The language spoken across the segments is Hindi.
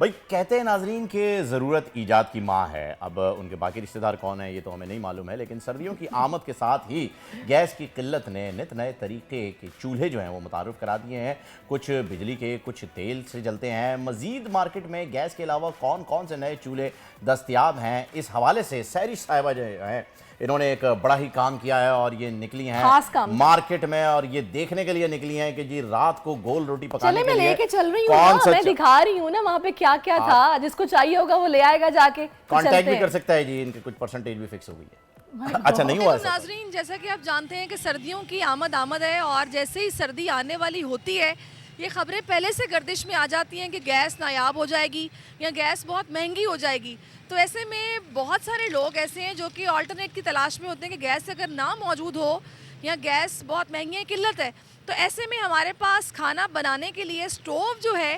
भाई कहते हैं नाजरीन के ज़रूरत ईजाद की माँ है। अब उनके बाकी रिश्तेदार कौन है ये तो हमें नहीं मालूम है, लेकिन सर्दियों की आमद के साथ ही गैस की किल्लत ने नित नए तरीके के चूल्हे जो हैं वो मुतारुफ करा दिए हैं। कुछ बिजली के, कुछ तेल से जलते हैं। मज़ीद मार्केट में गैस के अलावा कौन कौन से नए चूल्हे दस्तियाब हैं, इस हवाले से सैरिश साहिबा जो हैं इन्होंने एक बड़ा ही काम किया है और ये निकली हैं मार्केट में और ये देखने के लिए निकली हैं कि जी रात को गोल रोटी पकाने के लिए लेके चल रही हूँ ना, मैं दिखा रही हूँ ना वहाँ पे क्या क्या था। जिसको चाहिए होगा वो ले आएगा, जाके कांटेक्ट भी कर सकता है जी। इनके कुछ परसेंटेज भी फिक्स हो गई है। अच्छा नहीं हुआ नाजरीन, जैसा कि आप जानते हैं कि सर्दियों की आमद है और जैसे ही सर्दी आने वाली होती है ये खबरें पहले से गर्दिश में आ जाती हैं कि गैस नायाब हो जाएगी या गैस बहुत महंगी हो जाएगी। तो ऐसे में बहुत सारे लोग ऐसे हैं जो कि ऑल्टरनेट की तलाश में होते हैं कि गैस अगर ना मौजूद हो या गैस बहुत महंगी है, किल्लत है, तो ऐसे में हमारे पास खाना बनाने के लिए स्टोव जो है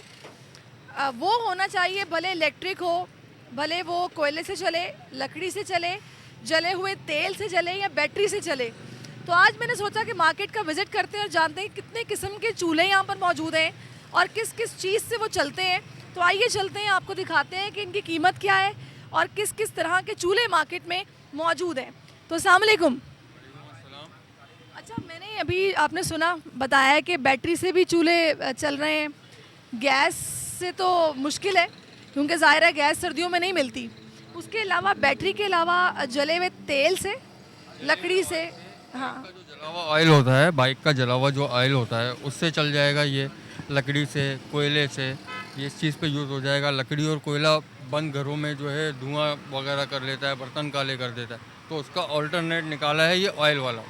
वो होना चाहिए। भले इलेक्ट्रिक हो, भले वो कोयले से चले, लकड़ी से चले, जले हुए तेल से चले या बैटरी से चले। तो आज मैंने सोचा कि मार्केट का विज़िट करते हैं और जानते हैं कितने किस्म के चूल्हे यहाँ पर मौजूद हैं और किस किस चीज़ से वो चलते हैं। तो आइए चलते हैं, आपको दिखाते हैं कि इनकी कीमत क्या है और किस किस तरह के चूल्हे मार्केट में मौजूद हैं। तो अस्सलाम वालेकुम। अच्छा, मैंने अभी आपने सुना बताया कि बैटरी से भी चूल्हे चल रहे हैं, गैस से तो मुश्किल है क्योंकि ज़ाहिर है गैस सर्दियों में नहीं मिलती। उसके अलावा बैटरी के अलावा जले हुए तेल से, लकड़ी से, हाँ, जो जला हुआ ऑयल होता है, बाइक का जला हुआ जो ऑयल होता है उससे चल जाएगा। ये लकड़ी से, कोयले से, ये इस चीज़ पे यूज़ हो जाएगा। लकड़ी और कोयला बंद घरों में जो है धुआं वगैरह कर लेता है, बर्तन काले कर देता है, तो उसका ऑल्टरनेट निकाला है ये ऑयल वाला।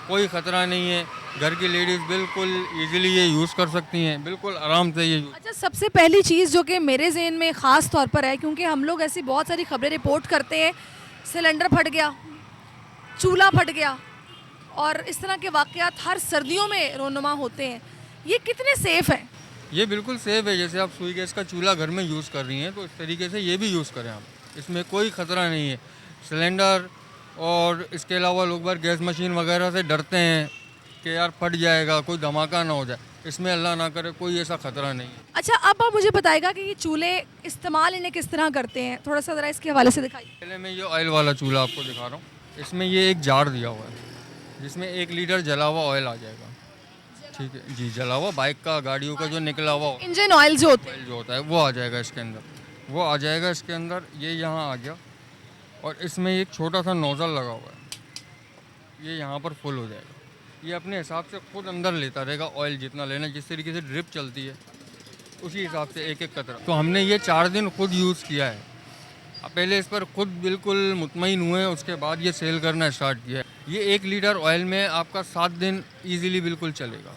कोई ख़तरा नहीं है, घर की लेडीज़ बिल्कुल ईजिली ये यूज़ कर सकती हैं, बिल्कुल आराम से ये यूज़। अच्छा, सबसे पहली चीज़ जो कि मेरे ज़हन में ख़ास तौर पर है, क्योंकि हम लोग ऐसी बहुत सारी खबरें रिपोर्ट करते हैं, सिलेंडर फट गया, चूल्हा फट गया और इस तरह के वाक़यात हर सर्दियों में रोनुमा होते हैं। ये कितने सेफ़ हैं? ये बिल्कुल सेफ़ है। जैसे आप सुई गैस का चूल्हा घर में यूज़ कर रही हैं तो इस तरीके से ये भी यूज़ करें आप, इसमें कोई ख़तरा नहीं है। सिलेंडर और इसके अलावा लोग बार गैस मशीन वगैरह से डरते हैं कि यार फट जाएगा, कोई धमाका ना हो जाए, इसमें अल्लाह ना करे कोई ऐसा ख़तरा नहीं है। अच्छा, अब आप मुझे बताइएगा कि ये चूल्हे इस्तेमाल इन्हें किस तरह करते हैं, थोड़ा सा ज़रा इसके हवाले से दिखाइए। पहले मैं ये ऑयल वाला चूल्हा आपको दिखा रहा हूँ। इसमें ये एक जार दिया हुआ है जिसमें 1 लीटर जला हुआ ऑयल आ जाएगा। ठीक है जी, जला हुआ बाइक का, गाड़ियों का जो निकला हुआ इंजन ऑयल जो होता है वो आ जाएगा इसके अंदर, वो आ जाएगा इसके अंदर। ये यहाँ आ गया और इसमें एक छोटा सा नोज़ल लगा हुआ है, ये यहाँ पर फुल हो जाएगा। ये अपने हिसाब से खुद अंदर लेता रहेगा ऑयल, जितना लेना, जिस तरीके से ड्रिप चलती है उसी हिसाब से एक एक कतरा। तो हमने ये 4 दिन खुद यूज़ किया है। पहले इस पर खुद बिल्कुल मुतमईन हुए, उसके बाद ये सेल करना स्टार्ट किया है। ये 1 लीटर ऑयल में आपका 7 दिन ईजिली बिल्कुल चलेगा।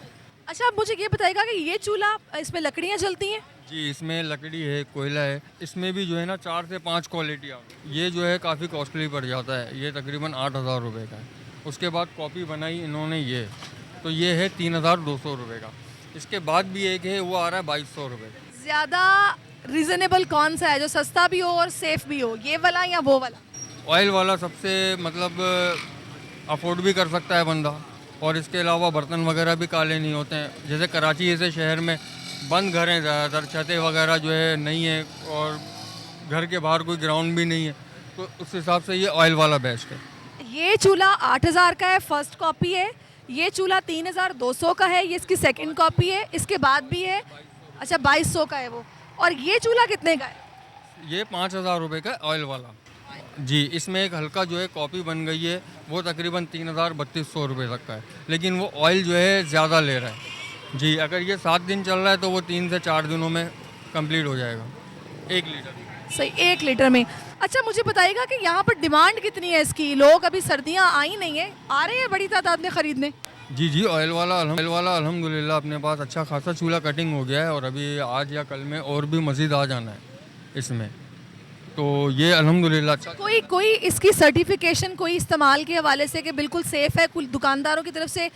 अच्छा, आप मुझे ये बताइएगा कि ये चूल्हा, इसमें लकड़ियाँ जलती हैं? जी, इसमें लकड़ी है, कोयला है, इसमें भी जो है ना 4 से 5 क्वालिटी आ। ये जो है काफ़ी कॉस्टली पड़ जाता है, ये तकरीबन 8,000 रुपये का है। उसके बाद कॉपी बनाई इन्होंने ये, तो ये है 3,200 रुपये का। इसके बाद भी एक है, वो आ रहा है 2,200 रुपये का। ज़्यादा रीज़नेबल कौन सा है जो सस्ता भी हो और सेफ़ भी हो, ये वाला या वो वाला? ऑयल वाला सबसे मतलब अफोर्ड भी कर सकता है बंदा, और इसके अलावा बर्तन वगैरह भी काले नहीं होते हैं। जैसे कराची जैसे शहर में बंद घर हैं ज़्यादातर, छतें वगैरह जो है नहीं है और घर के बाहर कोई ग्राउंड भी नहीं है, तो उस हिसाब से ये ऑयल वाला बेस्ट है। ये चूल्हा 8,000 का है, फर्स्ट कॉपी है। ये चूल्हा 3,200 का है, ये इसकी सेकंड कॉपी है। इसके बाद भी है, अच्छा 2,200 का है वो। और ये चूल्हा कितने का है? ये 5,000 रुपये का ऑयल वाला जी। इसमें एक हल्का जो है कॉपी बन गई है, वो तकरीबन 3,300 रुपये तक का है, लेकिन वो ऑयल जो है ज़्यादा ले रहा है जी। अगर ये 7 दिन चल रहा है तो वो 3 से 4 दिनों में कंप्लीट हो जाएगा 1 लीटर। सही, 1 लीटर में। अच्छा, मुझे बताइएगा कि यहाँ पर डिमांड कितनी है इसकी? लोग, अभी सर्दियाँ आई नहीं है, आ रहे हैं बड़ी तादाद में ख़रीदने? जी, ऑयल वाला अल्हम्दुलिल्लाह अपने पास अच्छा खासा चूल्हा कटिंग हो गया है और अभी आज या कल में और भी मज़ीद आ जाना है इसमें, तो ये अल्हम्दुलिल्लाह अच्छा। कोई इसकी सर्टिफिकेशन कोई इस्तेमाल के हवाले से कि बिल्कुल सेफ़ है, कुछ दुकानदारों की तरफ से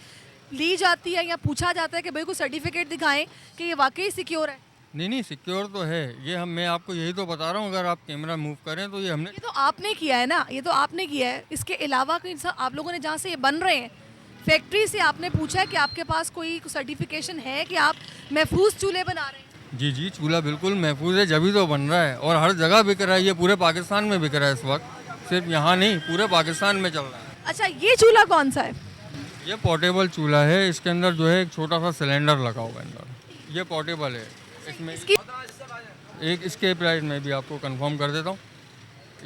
ली जाती है या पूछा जाता है कि भाई कोई सर्टिफिकेट दिखाएं कि ये वाकई सिक्योर है? नहीं, सिक्योर तो है ये। मैं आपको यही तो बता रहा हूँ, अगर आप कैमरा मूव करें तो ये हमने, ये तो आपने किया है ना, ये तो आपने किया है। इसके अलावा कोई आप लोगों ने जहाँ से ये बन रहे हैं फैक्ट्री से आपने पूछा है कि आपके पास कोई सर्टिफिकेशन है कि आप महफूज चूल्हे बना रहे हैं? जी जी, चूल्हा बिल्कुल महफूज है, जभी तो बन रहा है और हर जगह बिक रहा है। ये पूरे पाकिस्तान में बिक रहा है इस वक्त, सिर्फ यहाँ नहीं, पूरे पाकिस्तान में चल रहा है। अच्छा, ये चूल्हा कौन सा है? ये पोर्टेबल चूल्हा है, इसके अंदर जो है एक छोटा सा सिलेंडर लगा हुआ है अंदर। ये पोर्टेबल है, इसमें इसकी एक इसके प्राइस में भी आपको कंफर्म कर देता हूँ।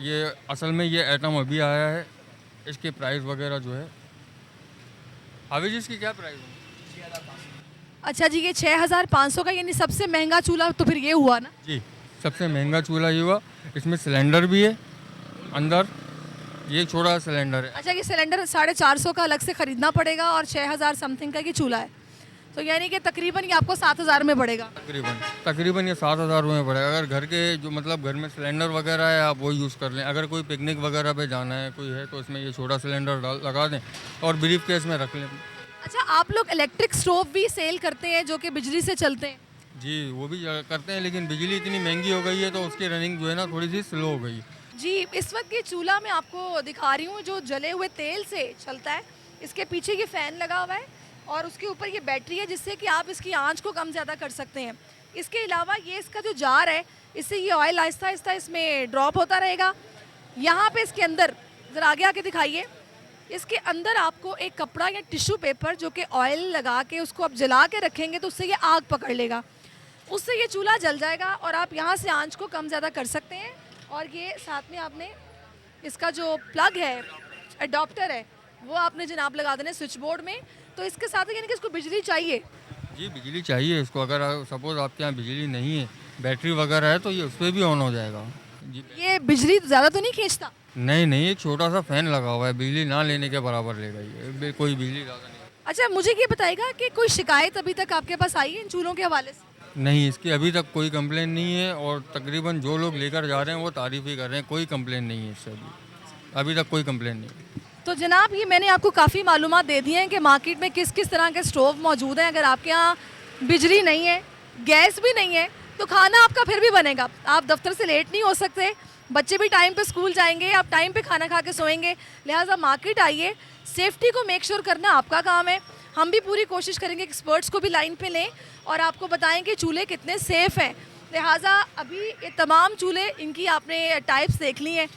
ये असल में ये आइटम अभी आया है, इसके प्राइस वगैरह जो है हाविज, इसकी क्या प्राइस है? अच्छा जी, ये 6500 का, यानी सबसे महंगा चूल्हा तो फिर ये हुआ ना? जी, सबसे महंगा चूल्हा ये हुआ। इसमें सिलेंडर भी है अंदर, ये एक छोटा सिलेंडर है। अच्छा, ये सिलेंडर 450 का अलग से खरीदना पड़ेगा और 6000 समथिंग का ये चूल्हा है, तो यानी कि तकरीबन ये आपको 7000 में पड़ेगा। तकरीबन ये 7000 रुपये में पड़ेगा। अगर घर के जो मतलब घर में सिलेंडर वगैरह है आप वो यूज़ कर लें। अगर कोई पिकनिक वगैरह पे जाना है कोई है तो इसमें ये छोटा सिलेंडर लगा दें और ब्रीफ केस में रख लें। अच्छा, आप लोग इलेक्ट्रिक स्टोव भी सेल करते हैं जो कि बिजली से चलते हैं? जी, वो भी करते हैं, लेकिन बिजली इतनी महंगी हो गई है तो उसकी रनिंग जो है ना थोड़ी सी स्लो हो गई। जी, इस वक्त ये चूल्हा मैं आपको दिखा रही हूँ जो जले हुए तेल से चलता है। इसके पीछे ये फ़ैन लगा हुआ है और उसके ऊपर ये बैटरी है जिससे कि आप इसकी आंच को कम ज़्यादा कर सकते हैं। इसके अलावा ये इसका जो जार है, इससे ये ऑयल आहिस्ता आहिस्ता इसमें ड्रॉप होता रहेगा। यहाँ पे इसके अंदर ज़रा आगे आके दिखाइए, इसके अंदर आपको एक कपड़ा या टिश्यू पेपर जो कि ऑयल लगा के उसको आप जला के रखेंगे तो उससे ये आग पकड़ लेगा, उससे ये चूल्हा जल जाएगा और आप यहाँ से आंच को कम ज़्यादा कर सकते हैं। और ये साथ में आपने इसका जो प्लग है, अडॉप्टर है, वो आपने जनाब लगा देना स्विच बोर्ड में। तो इसके साथ यानी कि इसको बिजली चाहिए। जी, बिजली चाहिए इसको। अगर सपोज़ आपके यहाँ बिजली नहीं है, बैटरी वगैरह है तो ये उस पर भी ऑन हो जाएगा। जी, ये बिजली ज़्यादा तो नहीं खींचता? नहीं, एक छोटा सा फैन लगा हुआ है, बिजली ना लेने के बराबर लेगा ये, कोई बिजली ज़्यादा नहीं। अच्छा, मुझे ये बताएगा कि कोई शिकायत अभी तक आपके पास आई है इन चूल्हों के हवाले से? नहीं, इसकी अभी तक कोई कंप्लेन नहीं है और तकरीबन जो लोग लेकर जा रहे हैं वो तारीफ़ ही कर रहे हैं। कोई कंप्लेन नहीं है इससे, अभी तक कोई कंप्लेन नहीं। तो जनाब, ये मैंने आपको काफ़ी मालूमात दे दी हैं कि मार्केट में किस किस तरह के स्टोव मौजूद हैं। अगर आपके यहाँ बिजली नहीं है, गैस भी नहीं है, तो खाना आपका फिर भी बनेगा। आप दफ्तर से लेट नहीं हो सकते, बच्चे भी टाइम पे स्कूल जाएंगे, आप टाइम पे खाना खा के सोएंगे। लिहाजा मार्केट आइए, सेफ्टी को मेक श्योर करना आपका काम है। हम भी पूरी कोशिश करेंगे एक्सपर्ट्स को भी लाइन पे लें और आपको बताएं कि चूल्हे कितने सेफ़ हैं। लिहाजा अभी ये तमाम चूल्हे, इनकी आपने टाइप्स देख ली हैं।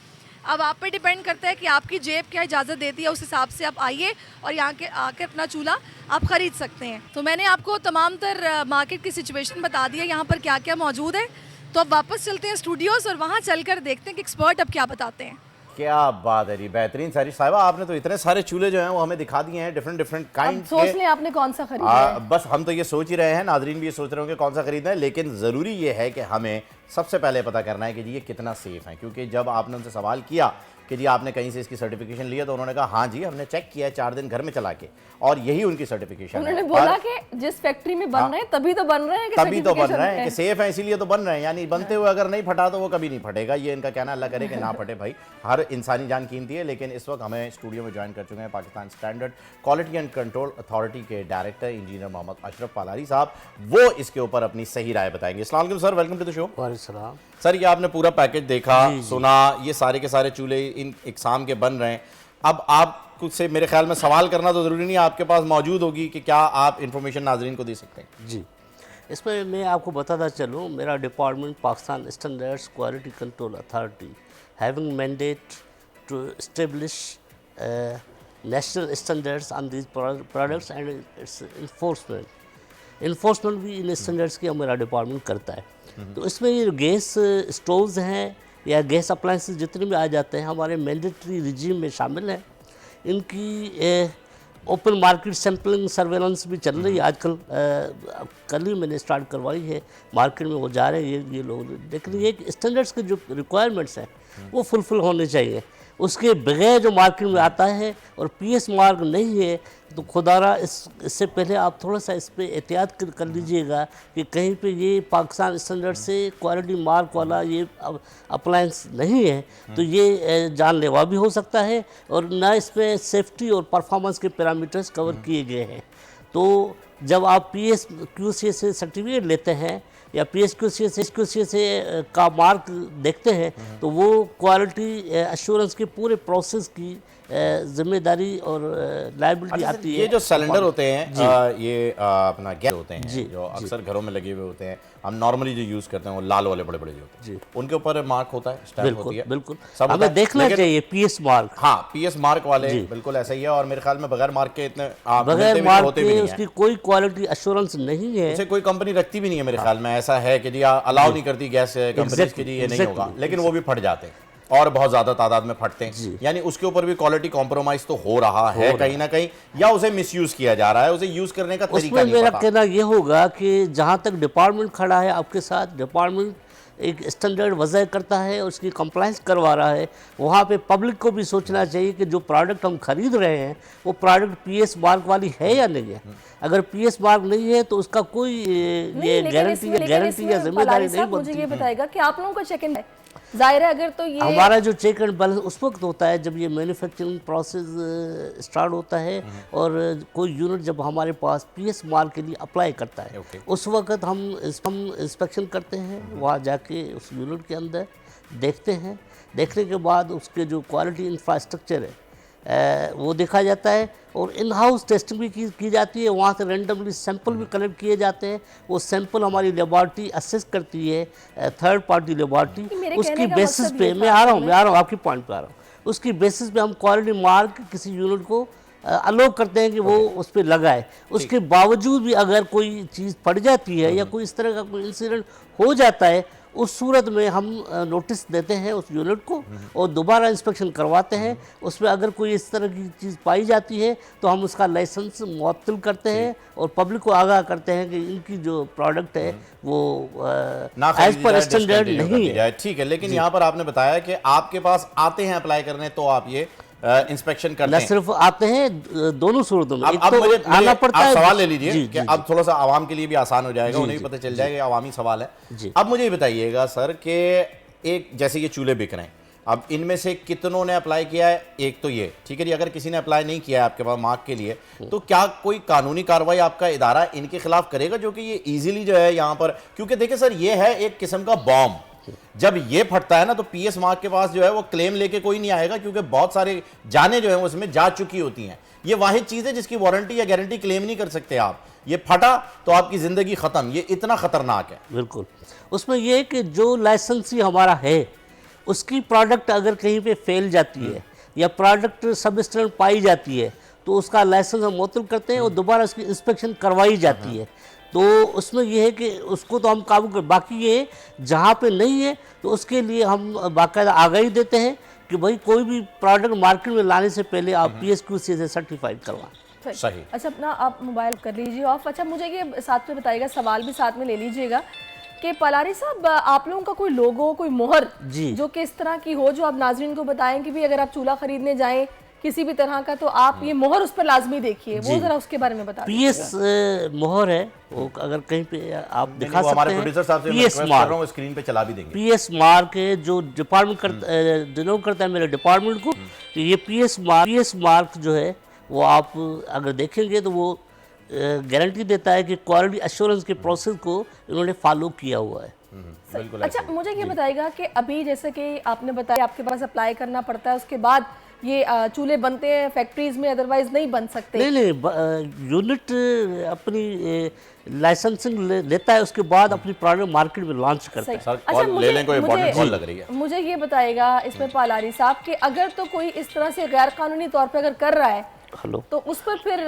अब आप पे डिपेंड करता है कि आपकी जेब क्या इजाज़त देती है, उस हिसाब से आप आइए और यहाँ के आके अपना चूल्हा आप ख़रीद सकते हैं। तो मैंने आपको तमाम तर मार्केट की सिचुएशन बता दी है, यहाँ पर क्या क्या मौजूद है। तो अब वापस चलते हैं स्टूडियोज़ और वहाँ चलकर देखते हैं कि एक्सपर्ट अब क्या बताते हैं। क्या बात है जी, बेहतरीन सारी साहिबा, आपने तो इतने सारे चूल्हे जो हैं वो हमें दिखा दिए हैं, डिफरेंट काइंड के। सोच लें आपने कौन सा खरीदा है। बस हम तो ये सोच ही रहे हैं, नाजरीन भी ये सोच रहे होंगे कौन सा खरीदना है, लेकिन ज़रूरी ये है कि हमें सबसे पहले पता करना है कि जी ये कितना सेफ़ है। क्योंकि जब आपने उनसे सवाल किया कि जी आपने कहीं से इसकी सर्टिफिकेशन ली है, तो उन्होंने कहा हाँ जी हमने चेक किया है 4 दिन घर में चला के, और यही उनकी सर्टिफिकेशन है। उन्होंने बोला कि जिस फैक्ट्री में बन रहे हैं तभी तो बन रहे हैं, तभी तो बन रहे हैं कि सेफ है, इसीलिए तो बन रहे हैं। यानी बनते हुए अगर नहीं फटा तो वो कभी नहीं फटेगा, ये इनका कहना। अल्लाह करे कि ना फटे भाई, हर इंसानी जान कीमती है। लेकिन इस वक्त हमें स्टूडियो में ज्वाइन कर चुके हैं Pakistan standard quality and control authority के डायरेक्टर इंजीनियर मोहम्मद अशरफ पालारी साहब। वो इसके ऊपर अपनी सही राय बताएंगे। अस्सलाम वालेकुम sir, welcome to the show. वालेकुम सर, ये आपने पूरा पैकेज देखा, सुना, ये सारे के सारे चूल्हे इन इकसाम के बन रहे हैं। अब आप कुछ से मेरे ख्याल में सवाल करना तो ज़रूरी नहीं, आपके पास मौजूद होगी कि क्या आप इंफॉर्मेशन नाजरीन को दे सकते हैं? जी, इसमें मैं आपको बताता चलूँ, मेरा department Pakistan standards quality control authority having mandate to establish national standards on these products and its enforcement भी इन स्टैंडर्ड्स की मेरा डिपार्टमेंट करता है। तो इसमें ये गैस स्टोव्स हैं या गैस अप्लाइंसेस जितने भी आ जाते हैं हमारे मैंडेटरी रिजीम में शामिल हैं। इनकी ओपन मार्केट सैम्पलिंग सर्वेलेंस भी चल रही है आजकल। कल ही मैंने स्टार्ट करवाई है, मार्केट में वो जा रहे हैं ये लोग। लेकिन ये स्टैंडर्ड्स के जो रिक्वायरमेंट्स हैं वो फुलफिल होने चाहिए। उसके बगैर जो मार्केट में आता है और पीएस मार्क नहीं है तो खुदारा इससे पहले आप थोड़ा सा इस पर एहतियात कर लीजिएगा कि कहीं पे ये पाकिस्तान स्टैंडर्ड से क्वालिटी मार्क वाला ये अप्लायंस नहीं है तो ये जानलेवा भी हो सकता है और ना इसमें सेफ्टी और परफॉर्मेंस के पैरामीटर्स कवर किए गए हैं। तो जब आप PSQC से सर्टिफिकेट लेते हैं या PSQC से का मार्क देखते हैं तो वो क्वालिटी एश्योरेंस के पूरे प्रोसेस की जिम्मेदारी और लायबिलिटी आती है। ये जो सिलेंडर होते हैं ये अपना गैस होते हैं जो अक्सर घरों में लगे हुए होते हैं, हम नॉर्मली जो यूज़ करते हैं वो लाल वाले बड़े बड़े जो होते हैं, उनके ऊपर मार्क होता है, स्टैम्प होती बिल्कुल है, बिल्कुल, सब होता हमें है, देखना लेकिन- चाहिए पीएस मार्क। हाँ, पीएस मार्क वाले बिल्कुल ऐसा ही है, और मेरे ख्याल में बगैर मार्क के इतने मिलते बगैर भी मार्क होते भी के नहीं उसकी है। कोई क्वालिटी एश्योरेंस नहीं है। उसे कोई कंपनी रखती भी नहीं है मेरे ख्याल में, ऐसा है कि जी अलाउ नहीं करती गैस कंपनीज के जी ये नहीं होगा, लेकिन वो भी फट जाते हैं और बहुत ज्यादा तादाद में फटते हैं, यानी उसके ऊपर भी क्वालिटी कॉम्प्रोमाइज तो हो रहा है कहीं ना कहीं, या उसे मिसयूज किया जा रहा है, उसे यूज करने का तरीका उसमें नहीं मेरा पता। कहना ये होगा कि जहाँ तक डिपार्टमेंट खड़ा है आपके साथ, डिपार्टमेंट एक स्टैंडर्ड वज़ह करता है और उसकी कंप्लाइंस करवा रहा है, वहाँ पे पब्लिक को भी सोचना चाहिए कि जो प्रोडक्ट हम खरीद रहे हैं वो प्रोडक्ट पीएस मार्क वाली है या नहीं है। अगर पीएस मार्क नहीं है तो उसका कोई ये गारंटी या जिम्मेदारी नहीं मुझे बनती। ये बताएगा कि आप लोगों का चेक इन है, जाहिर है अगर तो ये हमारा जो चेक एंड बैलेंस उस वक्त होता है जब ये मैन्युफैक्चरिंग प्रोसेस स्टार्ट होता है और कोई यूनिट जब हमारे पास पीएस मार्क के लिए अप्लाई करता है, उस वक्त हम इंस्पेक्शन करते हैं, वहाँ जाके उस यूनिट के अंदर देखते हैं, देखने के बाद उसके जो क्वालिटी इंफ्रास्ट्रक्चर है वो देखा जाता है और इन हाउस टेस्टिंग भी की जाती है। वहाँ से रैंडमली सैंपल भी कलेक्ट किए जाते हैं, वो सैंपल हमारी लेबॉर्ट्री असेस करती है, थर्ड पार्टी लेबॉर्ट्री, उसकी बेसिस पे मैं आ रहा हूँ आपकी पॉइंट पे आ रहा हूँ, उसकी बेसिस पे हम क्वालिटी मार्क किसी यूनिट को अलाउ करते हैं कि वो उस पर लगाए। उसके बावजूद भी अगर कोई चीज़ पड़ जाती है या कोई इस तरह का कोई इंसिडेंट हो जाता है, उस सूरत में हम नोटिस देते हैं उस यूनिट को और दोबारा इंस्पेक्शन करवाते हैं। उसमें अगर कोई इस तरह की चीज़ पाई जाती है तो हम उसका लाइसेंस मुअत्तल करते हैं और पब्लिक को आगाह करते हैं कि इनकी जो प्रोडक्ट है वो एज पर स्टैंडर्ड नहीं है। ठीक है, लेकिन यहाँ पर आपने बताया कि आपके पास आते हैं अप्लाई करने तो आप ये इंस्पेक्शन करते न हैं। सिर्फ आते हैं, दोनों सूरतों में। अब एक तो मुझे आना पड़ता आप है। सवाल ले लीजिए जी, कि जी, अब थोड़ा सा आवाम के लिए भी आसान हो जाएगा, उन्हें भी पता चल जाएगा आवामी सवाल है। अब मुझे ये बताइएगा सर कि एक जैसे ये चूल्हे बिक रहे हैं, अब इनमें से कितनों ने अप्लाई किया है? एक तो ये ठीक है जी, अगर किसी ने अप्लाई नहीं किया है आपके पास मार्क के लिए, तो क्या कोई कानूनी कार्रवाई आपका इदारा इनके खिलाफ करेगा जो कि ये इजीली जो है यहाँ पर, क्योंकि देखिए सर ये है एक किस्म का बॉम्ब, जब ये फटता है ना तो पीएस मार्क के पास जो है वो क्लेम लेके कोई नहीं आएगा, क्योंकि बहुत सारे जाने जो है वो इसमें जा चुकी होती हैं। ये वाहिद चीज है जिसकी वारंटी या गारंटी क्लेम नहीं कर सकते आप। ये फटा तो आपकी जिंदगी खत्म, ये इतना खतरनाक है। बिल्कुल, उसमें यह है कि जो लाइसेंसी हमारा है उसकी प्रोडक्ट अगर कहीं पे फेल जाती है या प्रोडक्ट सब स्टैंडर्ड पाई जाती है तो उसका लाइसेंस हम मुअत्तल करते हैं और दोबारा उसकी इंस्पेक्शन करवाई जाती है। तो उसमें यह है कि उसको तो हम काबू कर, बाकी ये जहाँ पे नहीं है तो उसके लिए हम बाकायदा आगाही देते हैं कि भाई कोई भी प्रोडक्ट मार्केट में लाने से पहले आप PSQC से सर्टिफाइड करवाएं। सही। अच्छा, अपना आप मोबाइल कर लीजिए ऑफ। अच्छा, मुझे ये साथ में बताइएगा, सवाल भी साथ में ले लीजिएगा कि पलारी साहब आप लोगों का कोई लोगो, कोई मोहर जो कि इस तरह की हो, जो आप नाज़रीन को बताएं कि भी अगर आप चूल्हा खरीदने जाएं किसी भी तरह का तो आप ये मोहर उस पर लाजमी देखिए, वो जरा उसके बारे में बता दीजिए। PS मोहर है वो, अगर कहीं पे आप दिखा सकते हमारे हैं, प्रोड्यूसर साहब से मैं PS रिक्वेस्ट कर रहा हूं, स्क्रीन पे चला भी देंगे। PS मार्क है जो डिपार्टमेंट डिनोट करता है मेरे डिपार्टमेंट को, तो ये PS मार्क जो है वो आप अगर देखेंगे तो वो गारंटी देता है कि क्वालिटी एश्योरेंस के प्रोसेस को इन्होंने फॉलो किया हुआ है। बिल्कुल। अच्छा, मुझे ये बताइएगा कि अभी जैसे कि आपने बताया आपके पास अप्लाई करना पड़ता है, उसके बाद ये चूल्हे बनते हैं फैक्ट्रीज में, अदरवाइज नहीं बन सकते। नहीं, यूनिट अपनी लाइसेंसिंग लेता है, उसके बाद अपनी प्रोडक्ट मार्केट में लॉन्च करता है। सर कॉल ले लें, कोई इंपॉर्टेंट कॉल लग रही है। मुझे ये बताइएगा इसमें पालारी साहब कि अगर तो कोई इस तरह से गैर कानूनी तौर पे अगर कर रहा है हेलो, तो उस पर फिर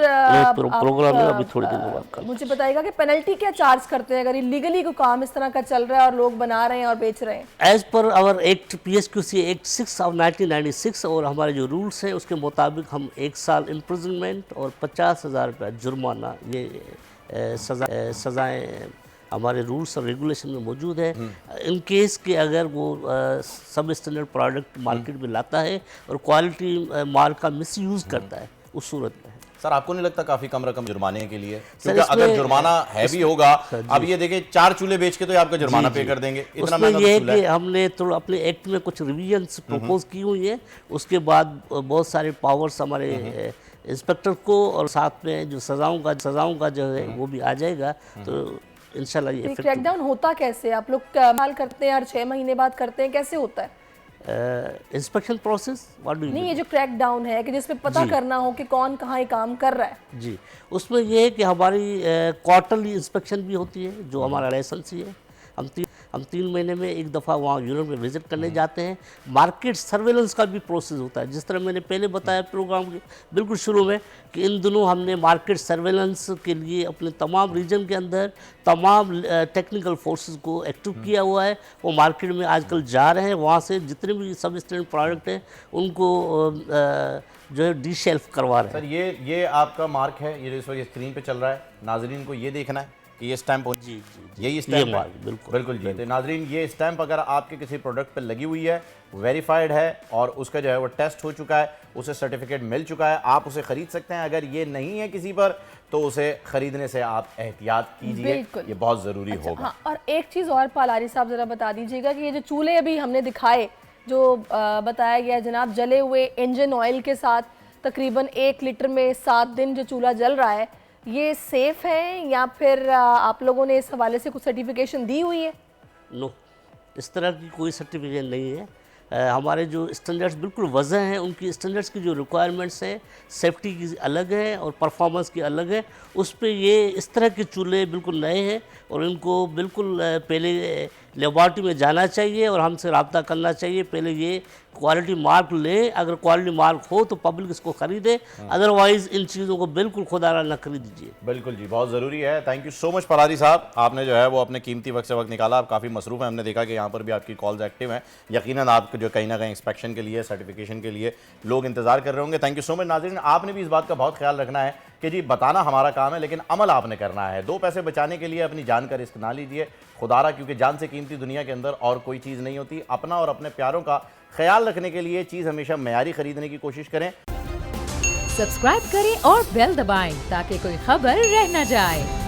प्रोग्राम में अभी थोड़ी देर बाद मुझे बताइएगा कि पेनल्टी क्या चार्ज करते हैं अगर इलीगली को काम इस तरह का चल रहा है और लोग बना रहे हैं और बेच रहे हैं? As per our act PSQC act 6 of 1996 और हमारे जो रूल्स हैं उसके मुताबिक हम 1 साल इम्प्रिजनमेंट और 50,000 रुपया जुर्माना, ये सज़ाएँ हमारे रूल्स और रेगुलेशन में मौजूद है। इन केस के अगर वो सब स्टैंडर्ड प्रोडक्ट मार्केट में लाता है और क्वालिटी मार्क का मिसयूज़ करता है, उस सूरत में। सर आपको नहीं लगता काफी कम रकम जुर्माने के लिए? क्योंकि अगर जुर्माना हैवी होगा, अब ये देखिए 4 चूल्हे बेच के तो आपका जुर्माना पे कर देंगे, इतना महंगा ये चूल्हा कि है। हमने थोड़ा अपने एक्ट में कुछ रिविजन्स प्रपोज की हुई है, उसके बाद बहुत सारे पावर्स हमारे इंस्पेक्टर को और साथ में जो सजाओं का जो है वो भी आ जाएगा। तो इंशाल्लाह ये क्रैकडाउन होता कैसे? आप लोग कमाल करते हैं हर 6 महीने बाद करते हैं, कैसे होता है? इंस्पेक्शन प्रोसेस व्हाट डू नहीं, ये जो क्रैक डाउन है कि जिसमें पता करना हो कि कौन कहाँ ये काम कर रहा है। जी, उसमें ये है कि हमारी क्वार्टरली इंस्पेक्शन भी होती है, जो हमारा लाइसेंस ही है। हम 3 महीने में एक दफ़ा वहाँ यूनिट में विज़िट करने जाते हैं। मार्केट सर्वेलेंस का भी प्रोसेस होता है, जिस तरह मैंने पहले बताया प्रोग्राम के बिल्कुल शुरू में कि इन दिनों हमने मार्केट सर्वेलेंस के लिए अपने तमाम रीजन के अंदर तमाम टेक्निकल फोर्सेस को एक्टिव किया हुआ है। वो मार्केट में आजकल जा रहे हैं, वहाँ से जितने भी सब स्टैंडर्ड प्रोडक्ट हैं उनको जो है डी शेल्फ करवा रहे हैं। सर ये आपका मार्क है, ये इस वक्त स्क्रीन पे चल रहा है, नाजरीन को ये देखना है कि ये स्टैंप हो। जी, यही स्टैंप है। मार्क बिल्कुल जी। तो नाजरीन, ये स्टैंप अगर आपके किसी प्रोडक्ट पर लगी हुई है, वेरीफाइड है और उसका जो है वो टेस्ट हो चुका है, उसे सर्टिफिकेट मिल चुका है, आप उसे खरीद सकते हैं। अगर ये नहीं है किसी पर तो उसे खरीदने से आप एहतियात कीजिए, ये बहुत ज़रूरी होगा। हाँ, और एक चीज़ और पालारी साहब ज़रा बता दीजिएगा कि ये जो चूल्हे अभी हमने दिखाए, जो बताया गया जनाब, जले हुए इंजन ऑयल के साथ तकरीबन 1 लीटर में 7 दिन जो चूल्हा जल रहा है, ये सेफ़ है या फिर आप लोगों ने इस हवाले से कुछ सर्टिफिकेशन दी हुई है? नो, इस तरह की कोई सर्टिफिकेशन नहीं है। हमारे जो स्टैंडर्ड्स बिल्कुल वज़ह हैं, उनकी स्टैंडर्ड्स की जो रिक्वायरमेंट्स हैं, सेफ्टी की अलग है और परफॉर्मेंस की अलग है। उस पे ये इस तरह के चूल्हे बिल्कुल नए हैं और इनको बिल्कुल पहले लेबॉर्ट्री में जाना चाहिए और हमसे रब्ता करना चाहिए। पहले ये क्वालिटी मार्क ले, अगर क्वालिटी मार्क हो तो पब्लिक इसको ख़रीदे, अदरवाइज़ इन चीज़ों को बिल्कुल खुदारा न खरीदिए। बिल्कुल जी, बहुत ज़रूरी है। Thank you so much Palari साहब, आपने जो है वो अपने कीमती वक्त से वक्त निकाला। आप काफ़ी मसरूफ़ हैं, हमने देखा कि यहाँ पर भी आपकी कॉल्स एक्टिव हैं। यकीनन आपको जो कहीं ना कहीं इंस्पेक्शन के लिए, सर्टिफिकेशन के लिए लोग इंतज़ार कर रहे होंगे। थैंक यू सो मच नाज़रीन। आपने भी इस बात का बहुत ख्याल रखना है कि जी बताना हमारा काम है, लेकिन अमल आपने करना है। 2 पैसे बचाने के लिए अपनी जान का रिस्क ना लीजिए खुदारा, क्योंकि जान से कीमती दुनिया के अंदर और कोई चीज़ नहीं होती। अपना और अपने प्यारों का ख्याल रखने के लिए चीज़ हमेशा मयारी खरीदने की कोशिश करें। सब्सक्राइब करें और बेल दबाएं ताकि कोई खबर रह न जाए।